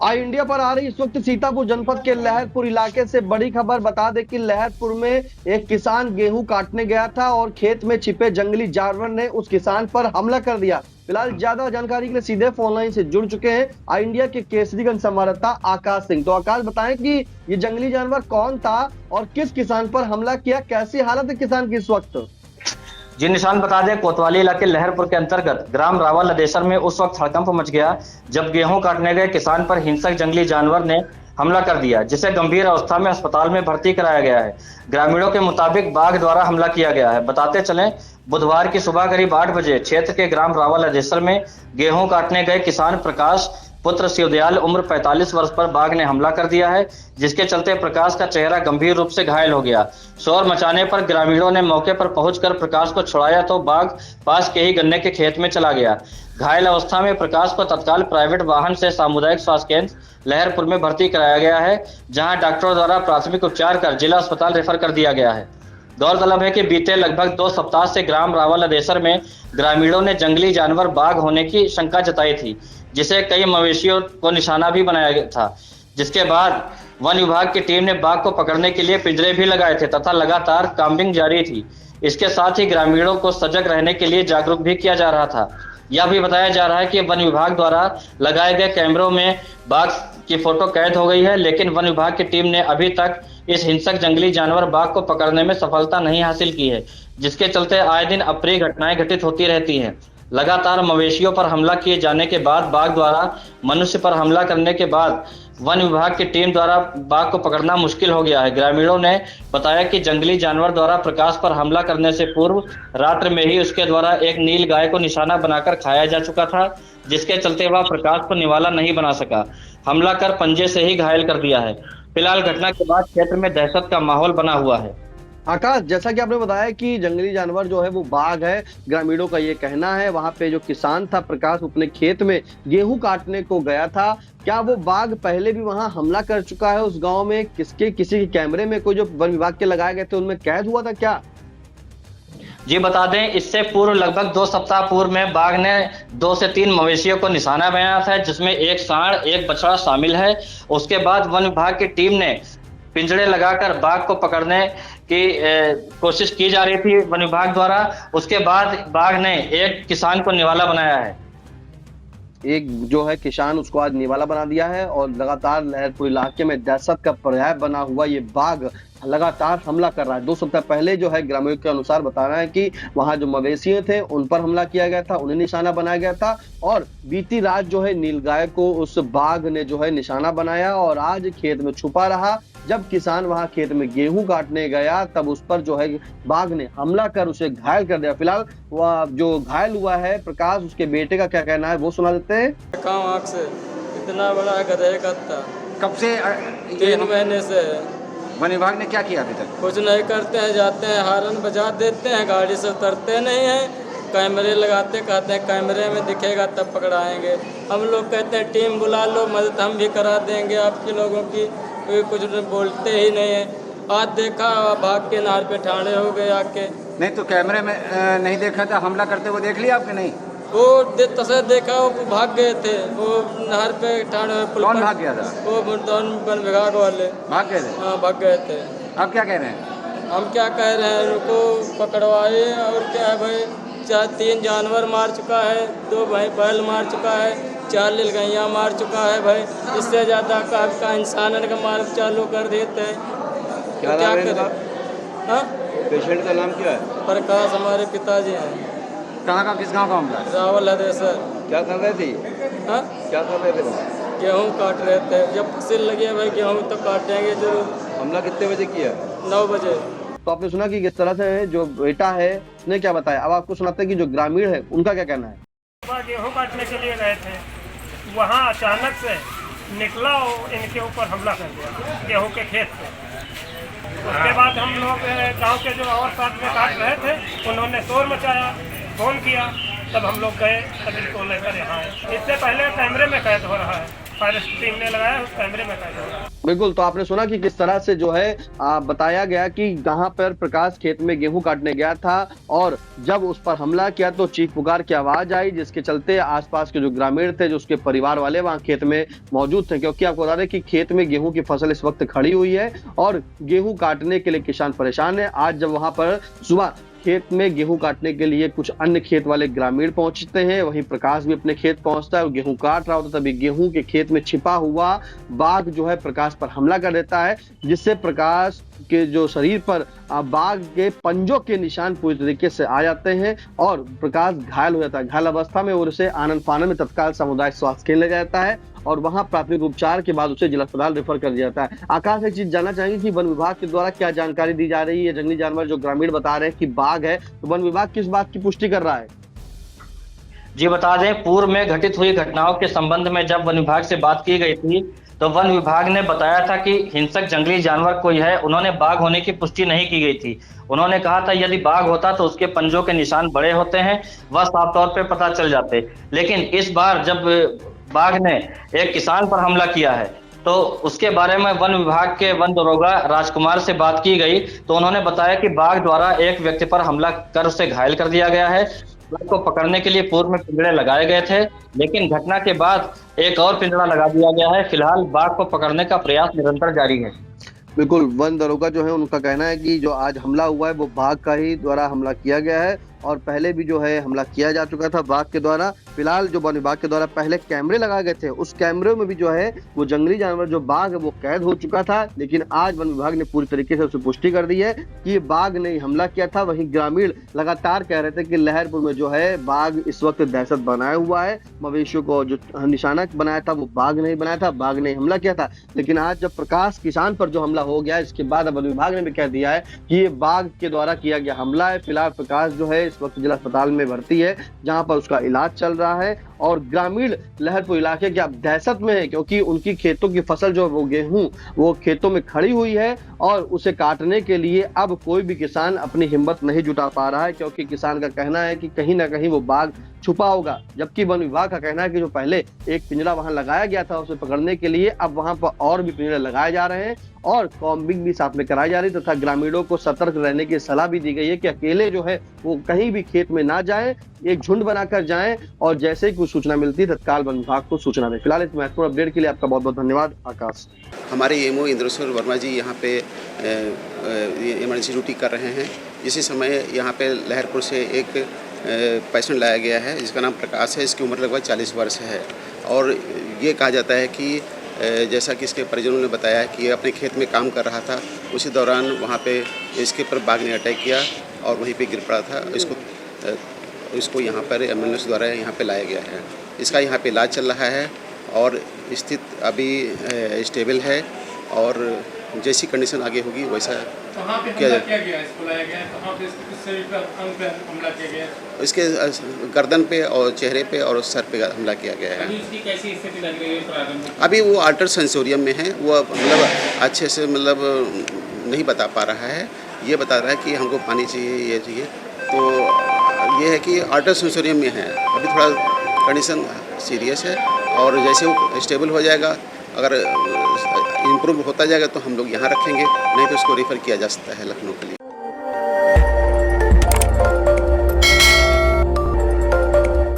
आई India पर आ रही इस वक्त सीतापुर जनपद के लहरपुर इलाके से बड़ी खबर। बता दें कि लहरपुर में एक किसान गेहूं काटने गया था और खेत में छिपे जंगली जानवर ने उस किसान पर हमला कर दिया। फिलहाल ज्यादा जानकारी के लिए सीधे फोन लाइन से जुड़ चुके हैं आई इंडिया के केसरीगंज संवाददाता आकाश सिंह। तो आकाश, बताएं कि ये जंगली जानवर कौन था और किस किसान पर हमला किया, कैसी हालत है किसान की इस वक्त? जी निशान, बता दें कोतवाली इलाके लहरपुर के अंतर्गत ग्राम रावल लदेसर में उस वक्त हड़कंप मच गया जब गेहूं काटने गए किसान पर हिंसक जंगली जानवर ने हमला कर दिया, जिसे गंभीर अवस्था में अस्पताल में भर्ती कराया गया है। ग्रामीणों के मुताबिक बाघ द्वारा हमला किया गया है। बताते चलें, बुधवार की सुबह करीब 8 बजे क्षेत्र के ग्राम रावल लदेसर में गेहूं काटने गए किसान प्रकाश पुत्र शिवदयाल उम्र 45 वर्ष पर बाघ ने हमला कर दिया है, जिसके चलते प्रकाश का चेहरा गंभीर रूप से घायल हो गया। शोर मचाने पर ग्रामीणों ने मौके पर पहुंचकर प्रकाश को छुड़ाया तो बाघ पास के ही गन्ने के खेत में चला गया। घायल अवस्था में प्रकाश को तत्काल प्राइवेट वाहन से सामुदायिक स्वास्थ्य केंद्र लहरपुर में भर्ती कराया गया है, जहां डॉक्टरों द्वारा प्राथमिक उपचार कर जिला अस्पताल रेफर कर दिया गया है। गौरतलब है कि बीते लगभग 2 सप्ताह से ग्राम रावल लदेसर में ग्रामीणों ने जंगली जानवर बाघ होने की शंका जताई थी, जिसे कई मवेशियों को निशाना भी बनाया गया था। जिसके बाद वन विभाग की टीम ने बाघ को पकड़ने के लिए पिंजरे भी लगाए थे तथा लगातार काम्बिंग जारी थी। इसके साथ ही ग्रामीणों को सजग रहने के लिए जागरूक भी किया जा रहा था। यह भी बताया जा रहा है कि वन विभाग द्वारा लगाए गए कैमरों में बाघ की फोटो कैद हो गई है, लेकिन वन विभाग की टीम ने अभी तक इस हिंसक जंगली जानवर बाघ को पकड़ने में सफलता नहीं हासिल की है, जिसके चलते आए दिन अप्रिय घटनाएं घटित होती रहती हैं। लगातार मवेशियों पर हमला किए जाने के बाद बाघ द्वारा मनुष्य पर हमला करने के बाद वन विभाग की टीम द्वारा बाघ को पकड़ना मुश्किल हो गया है। ग्रामीणों ने बताया कि जंगली जानवर द्वारा प्रकाश पर हमला करने से पूर्व रात्र में ही उसके द्वारा एक नील गाय को निशाना बनाकर खाया जा चुका था, जिसके चलते वह प्रकाश को निवाला नहीं बना सका, हमला कर पंजे से ही घायल कर दिया है। फिलहाल घटना के बाद क्षेत्र में दहशत का माहौल बना हुआ है। आकाश, जैसा कि आपने बताया कि जंगली जानवर जो है वो बाघ है, ग्रामीणों का ये कहना है। वहां पे जो किसान था प्रकाश अपने खेत में गेहूं काटने को गया था। क्या वो बाघ पहले भी वहां हमला कर चुका है उस गांव में? किसी के कैमरे में कोई जो वन विभाग के लगाए गए थे उनमें कैद हुआ था क्या? जी बता दें, इससे पूर्व लगभग 2 सप्ताह पूर्व में बाघ ने 2 से 3 मवेशियों को निशाना बनाया था, जिसमें एक सांड एक बछड़ा शामिल है। उसके बाद वन विभाग की टीम ने पिंजड़े लगाकर बाघ को पकड़ने की कोशिश की जा रही थी वन विभाग द्वारा। उसके बाद बाघ ने एक किसान को निवाला बनाया है। एक जो है किसान, उसको आज निवाला बना दिया है और लगातार लहरपुर इलाके में दहशत का पर्याय बना हुआ ये बाघ लगातार हमला कर रहा है। 2 सप्ताह पहले जो है ग्रामीणों के अनुसार बता रहे हैं कि वहां जो मवेशी थे उन पर हमला किया गया था, उन्हें निशाना बनाया गया था और बीती रात जो है नीलगाय को उस बाघ ने जो है निशाना बनाया और आज खेत में छुपा रहा। जब किसान वहां खेत में गेहूं काटने गया तब उस पर जो है बाघ ने हमला कर उसे घायल कर दिया। फिलहाल वह जो घायल हुआ है प्रकाश, उसके बेटे का क्या कहना है वो सुना देते हैं। आँख से इतना बड़ा गधे का था। कब से? 3 महीने से। वन विभाग ने क्या किया अभी तक? कुछ नहीं करते हैं, जाते हैं हारन बजा देते हैं, गाड़ी से उतरते नहीं हैं, कैमरे लगाते, कहते हैं कैमरे में दिखेगा तब पकड़ाएंगे। हम लोग कहते हैं टीम बुला लो, मदद हम भी करा देंगे आपके लोगों की, कुछ बोलते ही नहीं है। आज देखा भाग के नहर पे ठाणे हो गए आके। नहीं तो कैमरे में नहीं देखा था, हमला करते हुए देख लिया आपने? नहीं, वो तसे देखा, वो भाग गए थे, वो नहर पे ठाणे। कौन भाग गया था? वो वन विभाग वाले भाग गए थे। हाँ, भाग गए थे। अब क्या कह रहे हैं? हम क्या कह रहे हैं, उनको पकड़वाए। और क्या है भाई, 3 जानवर मार चुका है, 2 बैल मार चुका है, 4 नीलगैया मार चुका है भाई। इससे ज़्यादा का इंसान का मार चालू कर देते हैं। क्या करें? हाँ, पेशेंट का नाम क्या है? प्रकाश हमारे पिताजी हैं। कहाँ का, किस गाँव का हमला? रावल लदेसर। क्या कर रहे थे? हाँ, क्या कर रहे थे? गेहूँ काट रहे थे। जब फसल लगी है भाई, गेहूँ तो काटेंगे जरूर। हमला कितने बजे किया? 9 बजे। तो आपने सुना कि किस तरह से जो बेटा है उसने क्या बताया। अब आपको सुनाते हैं कि जो ग्रामीण है उनका क्या कहना है। गेहूँ काटने के लिए गए थे, वहाँ अचानक से निकला और इनके ऊपर हमला कर दिया गेहूँ के खेत पे। उसके बाद हम लोग गांव के जो और साथ में काट रहे थे उन्होंने शोर मचाया, फ़ोन किया, तब हम लोग गए, तब इनको लेकर यहाँ आए। इससे पहले कैमरे में कैद हो रहा है। फॉरेस्ट टीम ने लगाया, उस कैमरे में कैद हो रहा है। बिल्कुल, तो आपने सुना कि किस तरह से जो है बताया गया कि यहाँ पर प्रकाश खेत में गेहूं काटने गया था और जब उस पर हमला किया तो चीख पुकार की आवाज आई, जिसके चलते आसपास के जो ग्रामीण थे, जो उसके परिवार वाले वहां खेत में मौजूद थे, क्योंकि आपको बता दें कि खेत में गेहूं की फसल इस वक्त खड़ी हुई है और गेहूं काटने के लिए किसान परेशान है। आज जब वहां पर सुबह खेत में गेहूं काटने के लिए कुछ अन्य खेत वाले ग्रामीण पहुंचते हैं, वहीं प्रकाश भी अपने खेत पहुंचता है और गेहूं काट रहा होता है, तभी गेहूं के खेत में छिपा हुआ बाघ जो है प्रकाश पर हमला कर देता है, जिससे प्रकाश के जो शरीर पर बाघ के पंजों के निशान पूरी तरीके से आ जाते हैं और प्रकाश घायल हो जाता है। घायल अवस्था में और उसे आनंद फानन में तत्काल सामुदायिक स्वास्थ्य केंद्र ले जाता है और वहां प्राथमिक उपचार के बाद उसे जिला अस्पताल रेफर कर दिया जाता है। आकाश, एक चीज जानना चाहेंगे कि वन विभाग के द्वारा क्या जानकारी दी जा रही है? जंगली जानवर जो ग्रामीण बता रहे हैं कि बाघ है, तो वन विभाग किस बात की पुष्टि कर रहा है? जी बता दें, पूर्व में घटित हुई घटनाओं के संबंध में जब वन विभाग से बात की गई थी तो वन विभाग ने बताया था कि हिंसक जंगली जानवर कोई है। उन्होंने बाघ होने की पुष्टि नहीं की गई थी। उन्होंने कहा था यदि बाघ होता तो उसके पंजों के निशान बड़े होते हैं, वह साफ तौर पे पता चल जाते। लेकिन इस बार जब बाघ ने एक किसान पर हमला किया है तो उसके बारे में वन विभाग के वन दरोगा राजकुमार से बात की गई तो उन्होंने बताया कि बाघ द्वारा एक व्यक्ति पर हमला कर उसे घायल कर दिया गया है। बाघ को पकड़ने के लिए पूर्व में पिंजड़े लगाए गए थे, लेकिन घटना के बाद एक और पिंजड़ा लगा दिया गया है। फिलहाल बाघ को पकड़ने का प्रयास निरंतर जारी है। बिल्कुल, वन दरोगा जो है उनका कहना है कि जो आज हमला हुआ है वो बाघ का ही द्वारा हमला किया गया है और पहले भी जो है हमला किया जा चुका था बाघ के द्वारा। फिलहाल जो वन विभाग के द्वारा पहले कैमरे लगाए गए थे, उस कैमरे में भी जो है वो जंगली जानवर जो बाघ है वो कैद हो चुका था, लेकिन आज वन विभाग ने पूरी तरीके से उसे पुष्टि कर दी है कि बाघ ने हमला किया था। वहीं ग्रामीण लगातार कह रहे थे कि लहरपुर में जो है बाघ इस वक्त दहशत बनाया हुआ है, मवेशियों को जो निशाना बनाया था वो बाघ नहीं बनाया था, बाघ ने हमला किया था। लेकिन आज जब प्रकाश किसान पर जो हमला हो गया, इसके बाद वन विभाग ने भी कह दिया है कि ये बाघ के द्वारा किया गया हमला है। फिलहाल प्रकाश जो है इस वक्त जिला अस्पताल में भर्ती है, जहां पर उसका इलाज चल रहा है और ग्रामीण लहरपुर इलाके के अब दहशत में है, क्योंकि उनकी खेतों की फसल जो वो गेहूं वो खेतों में खड़ी हुई है और उसे काटने के लिए अब कोई भी किसान अपनी हिम्मत नहीं जुटा पा रहा है, क्योंकि किसान का कहना है कि कहीं ना कहीं वो बाघ छुपा होगा। जबकि वन विभाग का कहना है कि जो पहले एक पिंजरा वहां लगाया गया था उसे पकड़ने के लिए, अब वहां पर और भी पिंजरे लगाए जा रहे हैं और कॉम्बिंग भी साथ में कराई जा रही है तथा ग्रामीणों को सतर्क रहने की सलाह भी दी गई है कि अकेले जो है वो कहीं भी खेत में ना जाएं, एक झुंड बनाकर जाएं और जैसे ही कुछ सूचना मिलती है तत्काल वन विभाग को सूचना दें। फिलहाल इस महत्वपूर्ण अपडेट के लिए आपका बहुत बहुत धन्यवाद। आकाश, हमारे एमओ इंद्रेश्वर वर्मा जी यहाँ पे इमरजेंसी ड्यूटी कर रहे हैं। इसी समय यहाँ पे लहरपुर से एक पेशेंट लाया गया है जिसका नाम प्रकाश है। इसकी उम्र लगभग 40 वर्ष है और ये कहा जाता है कि जैसा कि इसके परिजनों ने बताया कि ये अपने खेत में काम कर रहा था, उसी दौरान वहाँ पे इसके पर बाघ ने अटैक किया और वहीं पे गिर पड़ा था। इसको यहाँ पर एम्बुलेंस द्वारा यहाँ पे लाया गया है। इसका यहाँ पे इलाज चल रहा है और स्थिति अभी स्टेबल है और जैसी कंडीशन आगे होगी वैसा किया जाएगा। इसके गर्दन पे और चेहरे पे और सर पे हमला किया गया है। उसकी कैसी स्थिति लग रही है? अभी वो अल्टर सेंसोरियम में है, वो मतलब अच्छे से मतलब नहीं बता पा रहा है। ये बता रहा है कि हमको पानी चाहिए, ये चाहिए। तो ये है कि अल्टर सेंसोरियम में है, अभी थोड़ा कंडीशन सीरियस है और जैसे वो स्टेबल हो जाएगा, अगर इम्प्रूव होता जाएगा तो हम लोग यहाँ रखेंगे, नहीं तो उसको रेफ़र किया जा सकता है लखनऊ के लिए।